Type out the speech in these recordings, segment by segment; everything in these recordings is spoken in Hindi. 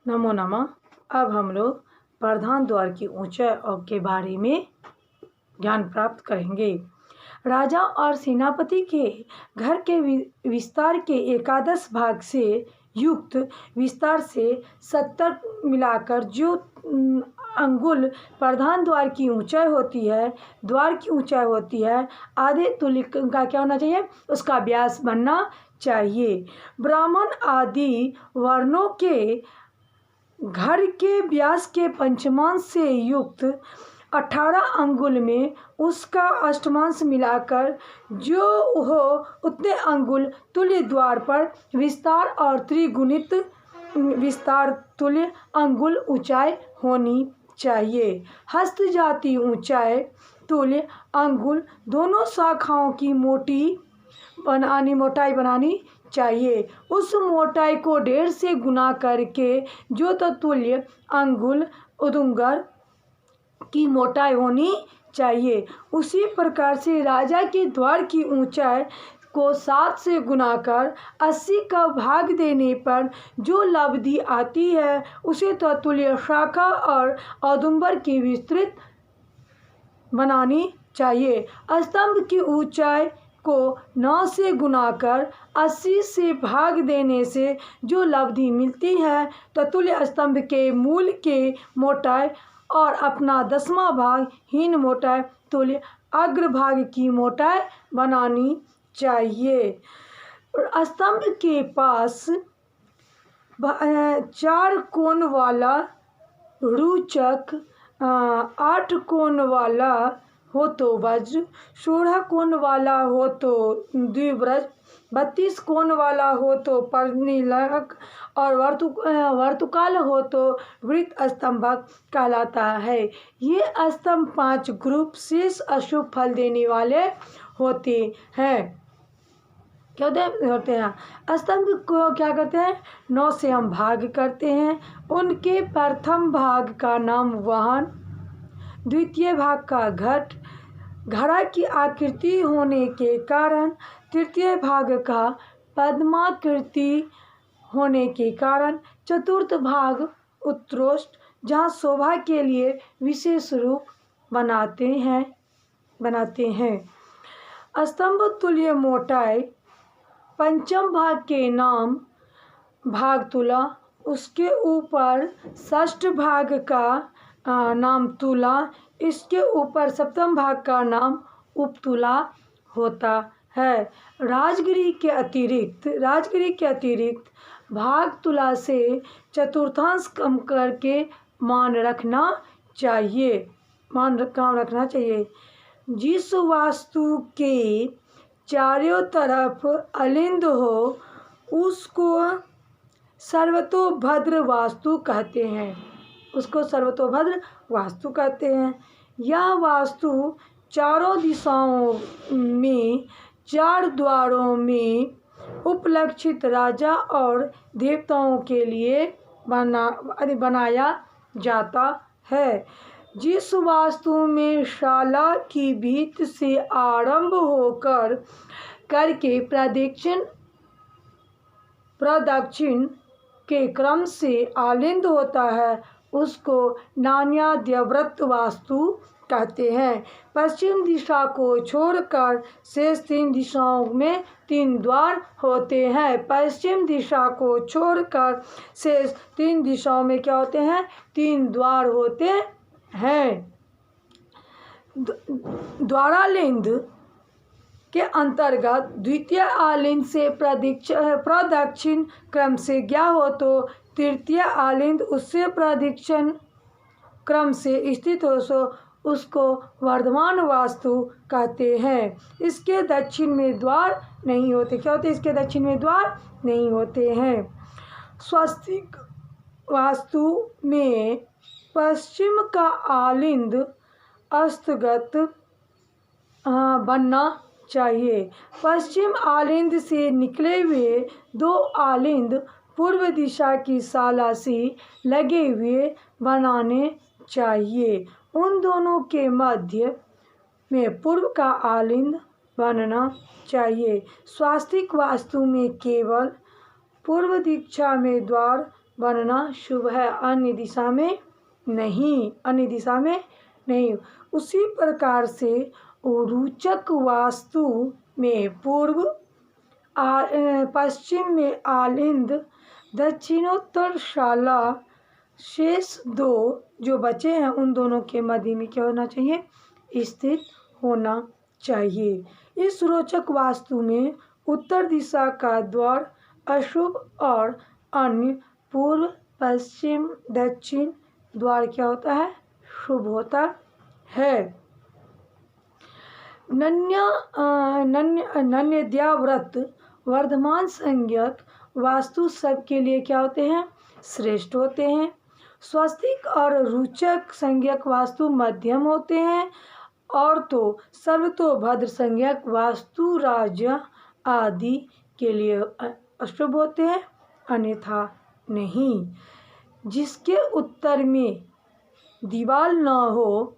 नमो नमः। अब हम लोग प्रधान द्वार की ऊंचाई और के बारे में ज्ञान प्राप्त करेंगे। राजा और सेनापति के घर के विस्तार के एकादश भाग से युक्त विस्तार से 70 मिलाकर जो अंगुल प्रधान द्वार की ऊंचाई होती है, द्वार की ऊंचाई होती है, आधे तुल्य का क्या होना चाहिए, उसका व्यास बनना चाहिए। ब्राह्मण आदि वर्णों के घर के व्यास के पंचमांश से युक्त 18 अंगुल में उसका अष्टमांश मिलाकर जो हो उतने अंगुल तुल्य द्वार पर विस्तार और त्रिगुणित विस्तार तुल्य अंगुल ऊंचाई होनी चाहिए। हस्त जाति ऊंचाई तुल्य अंगुल दोनों शाखाओं की मोटाई बनानी चाहिए। उस मोटाई को 1.5 से गुना करके जो तत्तुल्य अंगुल उदुंगर की मोटाई होनी चाहिए। उसी प्रकार से राजा के द्वार की ऊंचाई को 7 से गुना कर 80 का भाग देने पर जो लब्धि आती है उसे तत्तुल्य शाखा और औदुंबर की विस्तृत बनानी चाहिए। स्तंभ की ऊंचाई को 9 से गुना कर 80 से भाग देने से जो लब्धि मिलती है तत्तुल्य स्तंभ के मूल के मोटाई और अपना 10वां भाग हीन मोटाई तुल्य अग्रभाग की मोटाई बनानी चाहिए। स्तंभ के पास 4 कोण वाला रुचक, 8 कोण वाला हो तो वज्र, 16 कोण वाला हो तो द्विव्रज, 32 कोण वाला हो तो परिलक और वर्तुकाल हो तो वृत्त स्तंभक कहलाता है। ये स्तंभ 5 ग्रुप शेष अशुभ फल देने वाले होते हैं। क्या होते हैं? स्तंभ को क्या करते हैं? 9 से हम भाग करते हैं। उनके प्रथम भाग का नाम वाहन, द्वितीय भाग का घट, घड़ा की आकृति होने के कारण, तृतीय भाग का पद्माकृति होने के कारण, चतुर्थ भाग उत्कृष्ट जहाँ शोभा के लिए विशेष रूप बनाते हैं। स्तंभ तुल्य मोटाई पंचम भाग के नाम भाग तुला, उसके ऊपर षष्ठ भाग का नाम तुला, इसके ऊपर सप्तम भाग का नाम उपतुला होता है। राजगिरी के अतिरिक्त भाग तुला से चतुर्थांश कम करके मान रखना चाहिए। जिस वास्तु के चारों तरफ अलिंद हो उसको सर्वतोभद्र वास्तु कहते हैं। यह वास्तु चारों दिशाओं में 4 द्वारों में उपलक्षित राजा और देवताओं के लिए बनाया जाता है। जिस वास्तु में शाला की भीत से आरंभ होकर करके प्रदक्षिण के क्रम से आलिंद होता है उसको नान्याद्यव्रत वास्तु कहते हैं। पश्चिम दिशा को छोड़कर शेष 3 दिशाओं में 3 द्वार होते हैं। पश्चिम दिशा को छोड़कर शेष 3 दिशाओं में क्या होते हैं? 3 द्वार होते हैं। द्वारालिंद के अंतर्गत द्वितीय आलिंद से प्रदक्षिण क्रम से गया हो तो तृतीय आलिंद उससे प्रदक्षिण क्रम से स्थित हो सो उसको वर्धमान वास्तु कहते हैं। इसके दक्षिण में द्वार नहीं होते। क्या होते? इसके दक्षिण में द्वार नहीं होते हैं। स्वस्तिक वास्तु में पश्चिम का आलिंद अस्तगत बनना चाहिए। पश्चिम आलिंद से निकले हुए 2 आलिंद पूर्व दिशा की शाला से लगे हुए बनाने चाहिए। उन दोनों के मध्य में पूर्व का आलिंद बनना चाहिए। स्वास्तिक वास्तु में केवल पूर्व दिशा में द्वार बनना शुभ है, अन्य दिशा में नहीं, अन्य दिशा में नहीं। उसी प्रकार से रोचक वास्तु में पूर्व पश्चिम में आलिंद, दक्षिणोत्तर शाला, शेष दो जो बचे हैं उन दोनों के मध्य में क्या होना चाहिए, स्थित होना चाहिए। इस रोचक वास्तु में उत्तर दिशा का द्वार अशुभ और अन्य पूर्व, पश्चिम, दक्षिण द्वार क्या होता है, शुभ होता है। नन्यद्याव्रत वर्धमान संज्ञक वास्तु सबके लिए क्या होते हैं, श्रेष्ठ होते हैं। स्वस्तिक और रुचक संज्ञक वास्तु मध्यम होते हैं, और तो सर्वतोभद्र संज्ञक वास्तु राज्य आदि के लिए अशुभ होते हैं, अन्यथा नहीं। जिसके उत्तर में दीवार न हो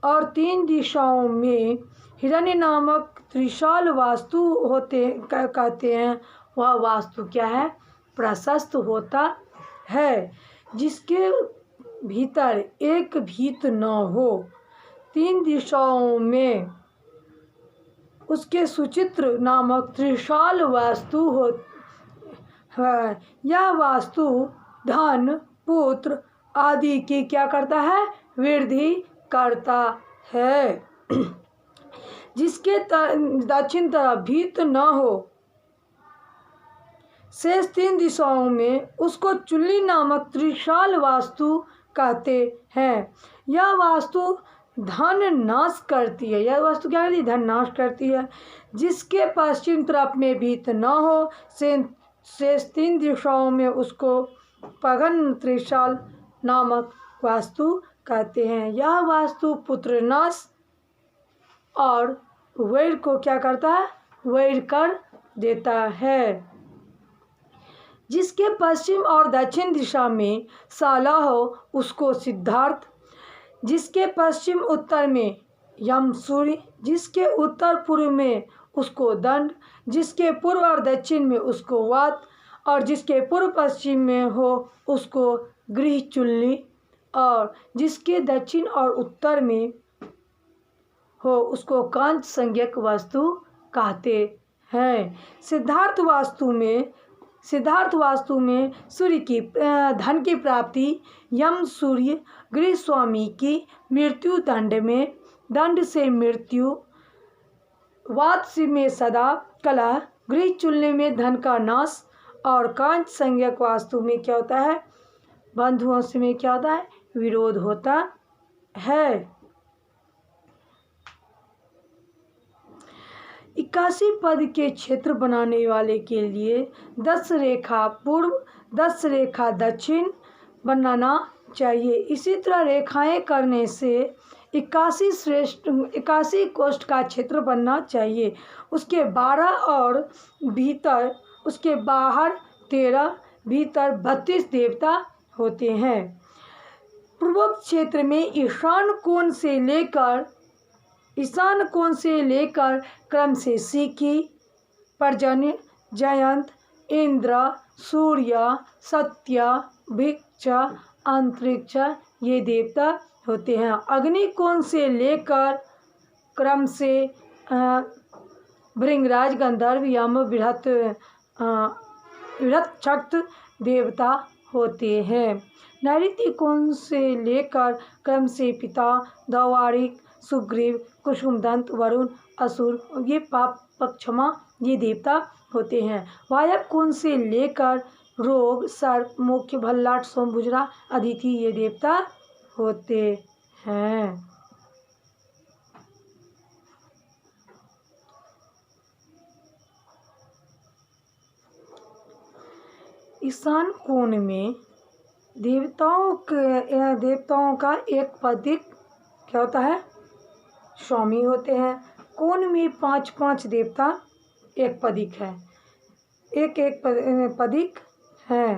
और 3 दिशाओं में हिरण्य नामक त्रिशाल वास्तु होते कहते हैं, वह वास्तु क्या है, प्रशस्त होता है। जिसके भीतर एक भीत न हो, 3 दिशाओं में उसके सुचित्र नामक त्रिशाल वास्तु हो है। यह वास्तु धन, पुत्र आदि की क्या करता है, वृद्धि करता है। जिसके दक्षिण तरफ भीत न हो, शेष 3 दिशाओं में उसको चुल्ली नामक त्रिशाल वास्तु कहते हैं। यह वास्तु धन नाश करती है, यह वास्तु क्या करती है, धन नाश करती है। जिसके पश्चिम तरफ में भीत न हो, शेष 3 दिशाओं में उसको पगन त्रिशाल नामक वास्तु कहते हैं। यह वास्तु पुत्र नाश और वैर को क्या करता है, वैर कर देता है। जिसके पश्चिम और दक्षिण दिशा में शाला हो, उसको सिद्धार्थ। जिसके पश्चिम उत्तर में यम सूर्य, जिसके उत्तर पूर्व में उसको दंड, जिसके पूर्व और दक्षिण में उसको वात, और जिसके पूर्व पश्चिम में हो उसको गृह चुल्ली, और जिसके दक्षिण और उत्तर में हो उसको कांच संज्ञक वास्तु कहते हैं। सिद्धार्थ वास्तु में सूर्य की धन की प्राप्ति, यम सूर्य गृह स्वामी की मृत्यु दंड में, दंड से मृत्यु, वात में सदा कला, गृह चुल्ली में धन का नाश, और कांच संज्ञक वास्तु में क्या होता है, बंधुओं से में क्या होता है, विरोध होता है। 81 पद के क्षेत्र बनाने वाले के लिए 10 रेखा पूर्व, 10 रेखा दक्षिण बनाना चाहिए। इसी तरह रेखाएं करने से 81 कोष्ठ का क्षेत्र बनना चाहिए। उसके 12 और भीतर, उसके बाहर 13, भीतर 32 देवता होते हैं। पूर्वोक्त क्षेत्र में ईशान कोण से लेकर क्रम से सिकी, पर्जन्य, जयंत, इंद्र, सूर्य, सत्य, भिक्ष, अंतरिक्ष ये देवता होते हैं। अग्नि कोण से लेकर क्रम से भृंगराज, गंधर्व, यम, बृहत देवता होते हैं। नैऋत्य कोण से लेकर क्रम से पिता, दौवारिक, सुग्रीव, कुसुमदंत, वरुण, असुर ये पाप पक्षमा ये देवता होते हैं। वायव्य कोण से लेकर रोग, सर्प, मुख्य, भल्लाट, सोमभुजरा, अदिति ये देवता होते हैं। ईशान कोण में देवताओं का एक पदिक क्या होता है, स्वामी होते हैं। कोण में 5-5 देवता एक पदिक है, एक पदिक है।